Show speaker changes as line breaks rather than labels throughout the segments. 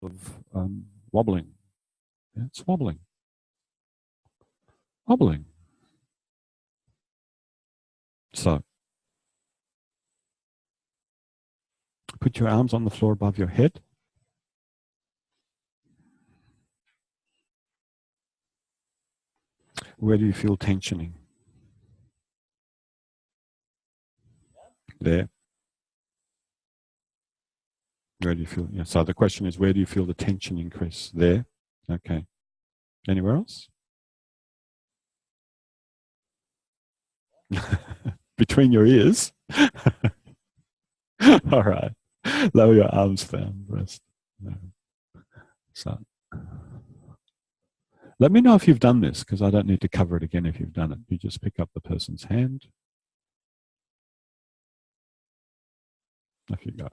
of wobbling. Yeah, it's wobbling. Wobbling. So, put your arms on the floor above your head. Where do you feel tensioning? There. Where do you feel? Yeah. So the question is, where do you feel the tension increase? There. Okay. Anywhere else? Between your ears? All right. Lower your arms down. Rest. No. So. Let me know if you've done this, because I don't need to cover it again if you've done it. You just pick up the person's hand. Off you go.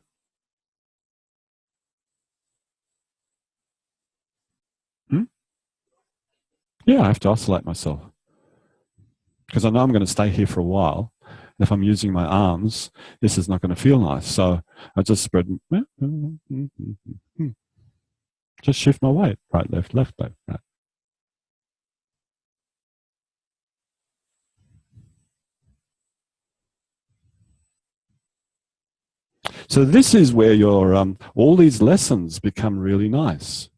Yeah, I have to oscillate myself. Because I know I'm going to stay here for a while. If I'm using my arms, this is not going to feel nice. So I just spread. Just shift my weight. Right, left, right. So this is where your all these lessons become really nice.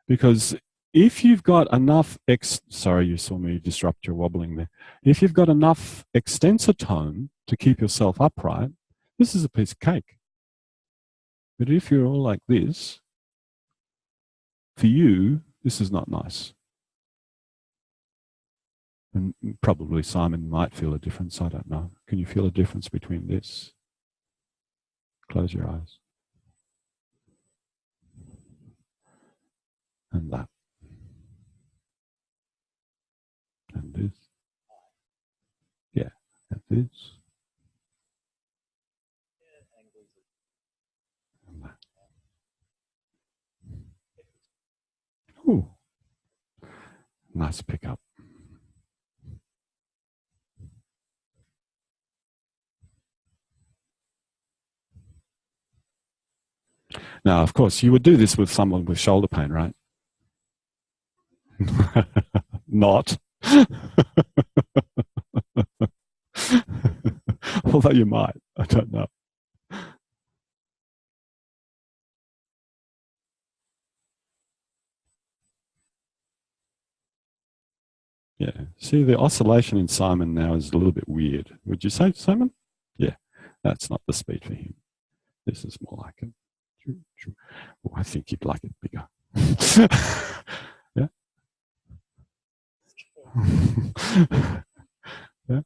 Because if you've got enough, sorry, you saw me disrupt your wobbling there. If you've got enough extensor tone to keep yourself upright, this is a piece of cake. But if you're all like this, for you, this is not nice. And probably Simon might feel a difference, I don't know. Can you feel a difference between this? Close your eyes. And that. And this. Yeah, and this. And that. Ooh. Nice pickup. Now, of course, you would do this with someone with shoulder pain, right? Not. Although you might, I don't know. Yeah. See, the oscillation in Simon now is a little bit weird. Would you say, Simon? Yeah. That's not the speed for him. This is more like it. Oh, I think you'd like it bigger. Yeah. Yeah.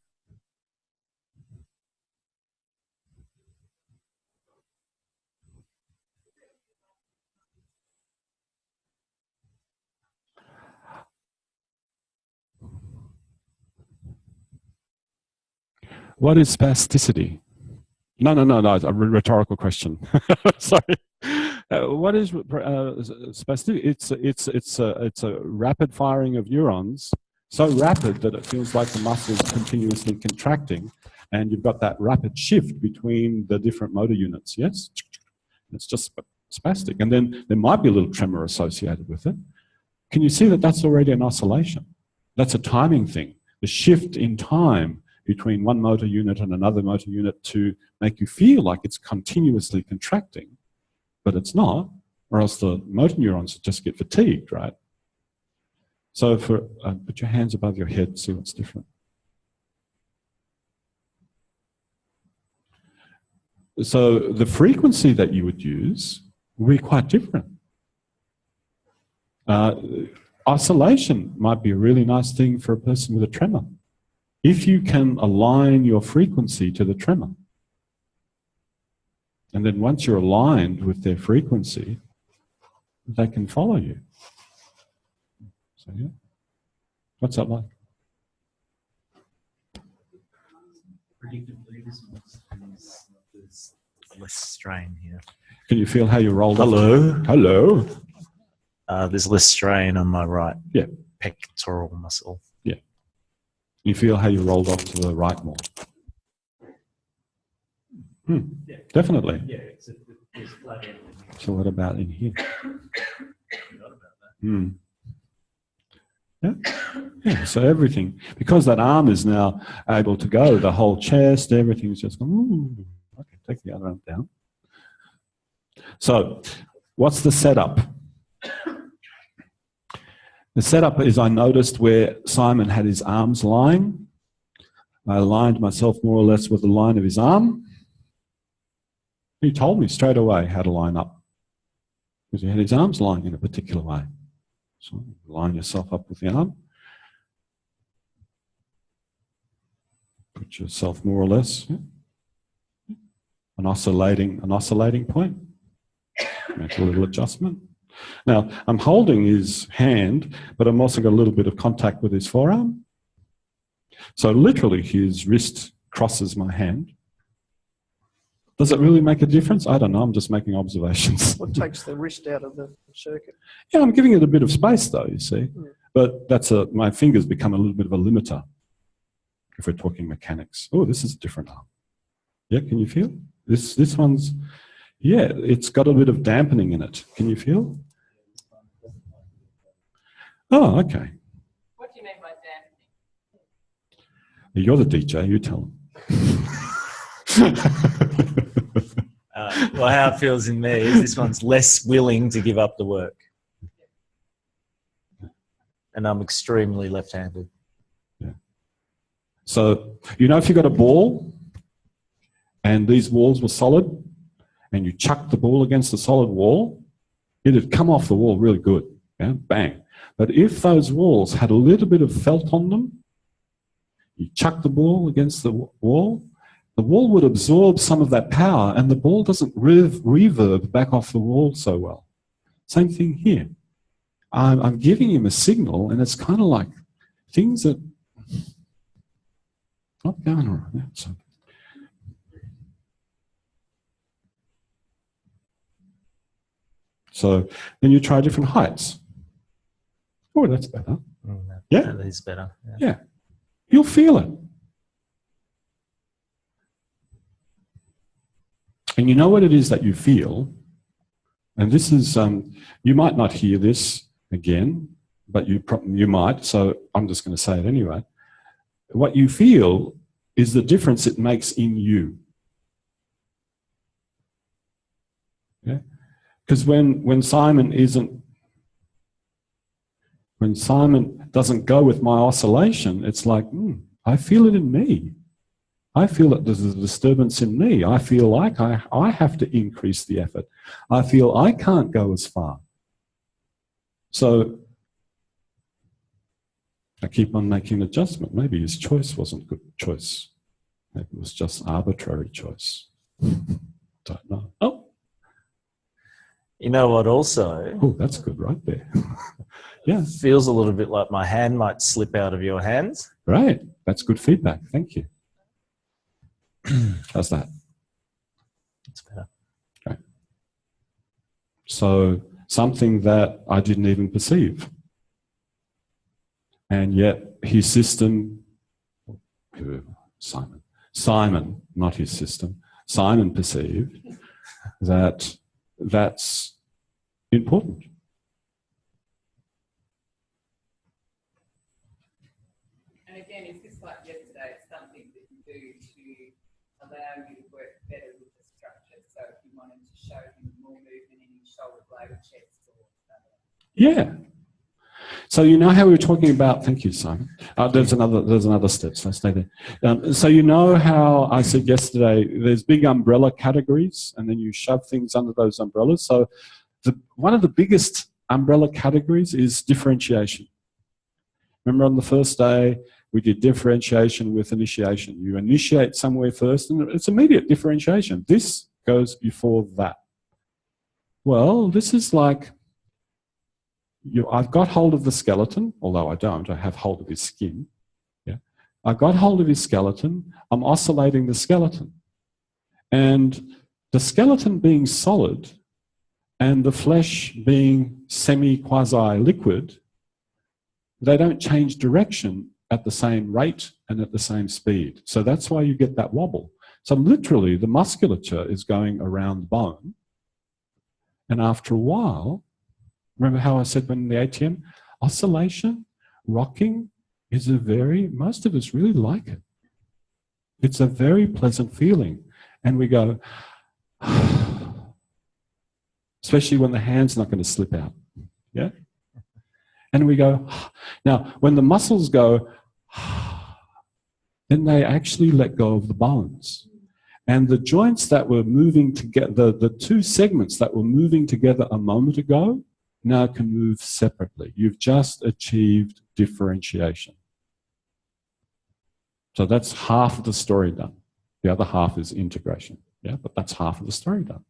What is spasticity? No. It's a rhetorical question. Sorry. What is spasticity? It's a rapid firing of neurons, so rapid that it feels like the muscle is continuously contracting, and you've got that rapid shift between the different motor units. Yes, it's just spastic, and then there might be a little tremor associated with it. Can you see that that's already an oscillation? That's a timing thing. The shift in time between one motor unit and another motor unit to make you feel like it's continuously contracting, but it's not, or else the motor neurons just get fatigued, right? So put your hands above your head, see what's different. So the frequency that you would use will be quite different. Oscillation might be a really nice thing for a person with a tremor, if you can align your frequency to the tremor. And then once you're aligned with their frequency, they can follow you. So yeah. What's that like?
Predictably, there's less strain here.
Can you feel how you rolled?
Hello.
Hello.
There's less strain on my right pectoral muscle.
Yeah. You feel how you rolled off to the right more.
Yeah.
Definitely.
Yeah, it's flat end.
So what about in here? Hmm. Yeah. Yeah, so everything, because that arm is now able to go, the whole chest, everything's just going, ooh. Okay, take the other arm down. So what's the setup? The setup is I noticed where Simon had his arms lying. I aligned myself more or less with the line of his arm. He told me straight away how to line up, because he had his arms lying in a particular way. So line yourself up with the arm. Put yourself more or less, an oscillating point. Make a little adjustment. Now, I'm holding his hand, but I'm also got a little bit of contact with his forearm. So literally his wrist crosses my hand. Does it really make a difference? I don't know, I'm just making observations.
What takes the wrist out of the circuit?
Yeah, I'm giving it a bit of space though, you see. But that's my fingers become a little bit of a limiter if we're talking mechanics. Oh, this is a different arm. Yeah, can you feel? This one's, yeah, it's got a bit of dampening in it. Can you feel? Oh, okay.
What do you mean by dampening?
You're the DJ, you tell them.
Well, how it feels in me is this one's less willing to give up the work. And I'm extremely left-handed.
Yeah. So, you know, if you got a ball and these walls were solid and you chucked the ball against the solid wall, it'd come off the wall really good. Yeah? Bang. But if those walls had a little bit of felt on them, you chuck the ball against the wall would absorb some of that power and the ball doesn't reverb back off the wall so well. Same thing here. I'm giving him a signal and it's kind of like things that not going all right. Yeah, so then you try different heights. Oh, that's better. Yeah.
That is better.
Yeah. You'll feel it. And you know what it is that you feel? And this is, you might not hear this again, but you might, so I'm just going to say it anyway. What you feel is the difference it makes in you. Okay? Because when Simon doesn't go with my oscillation, it's like, I feel it in me. I feel that there's a disturbance in me. I feel like I have to increase the effort. I feel I can't go as far. So I keep on making an adjustment. Maybe his choice wasn't a good choice. Maybe it was just arbitrary choice. Don't know. Oh.
You know what also?
Oh, that's good right there. Yeah.
Feels a little bit like my hand might slip out of your hands.
Right. That's good feedback. Thank you. How's that?
It's better.
Okay. So something that I didn't even perceive. And yet his system, Simon, not his system, Simon perceived that that's important.
And again, is this like yesterday, it's something that you do to allow you to work better with the structure? So if you wanted to show him more movement in his shoulder blade or chest or something.
Yeah. So you know how we were talking about, thank you, Simon. There's another step, so stay there. So you know how I said yesterday, there's big umbrella categories and then you shove things under those umbrellas. So one of the biggest umbrella categories is differentiation. Remember on the first day, we did differentiation with initiation. You initiate somewhere first and it's immediate differentiation. This goes before that. Well, this is like, I've got hold of the skeleton, although I don't, I have hold of his skin. Yeah, I got hold of his skeleton, I'm oscillating the skeleton. And the skeleton being solid and the flesh being semi-quasi-liquid, they don't change direction at the same rate and at the same speed. So that's why you get that wobble. So literally the musculature is going around the bone And after a while, remember how I said when the ATM, oscillation, rocking is most of us really like it. It's a very pleasant feeling. And we go, especially when the hand's not going to slip out. Yeah? And we go, now when the muscles go, then they actually let go of the bones. And the joints that were moving together, the two segments that were moving together a moment ago, now can move separately. You've just achieved differentiation. So that's half of the story done. The other half is integration. Yeah, but that's half of the story done.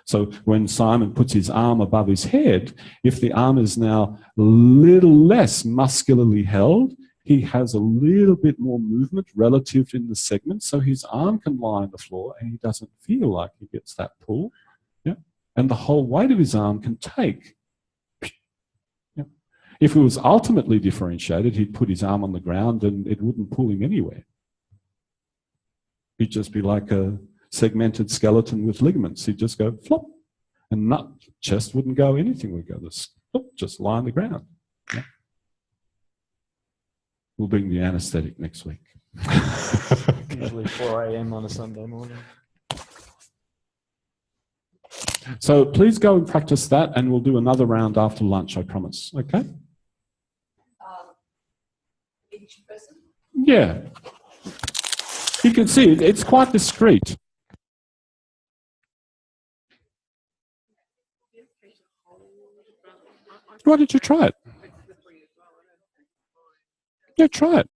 So when Simon puts his arm above his head, if the arm is now a little less muscularly held, he has a little bit more movement relative in the segment, so his arm can lie on the floor and he doesn't feel like he gets that pull. Yeah? And the whole weight of his arm can take. Yeah? If it was ultimately differentiated, he'd put his arm on the ground and it wouldn't pull him anywhere. He'd just be like a segmented skeleton with ligaments. He'd just go flop, and chest wouldn't go, anything would go, just lie on the ground. Yeah? We'll bring the anaesthetic next week.
Usually 4 a.m. on a Sunday morning.
So please go and practice that, and we'll do another round after lunch, I promise. Okay?
Each person?
Yeah. You can see it's quite discreet. Why don't you try it? Yeah, try it.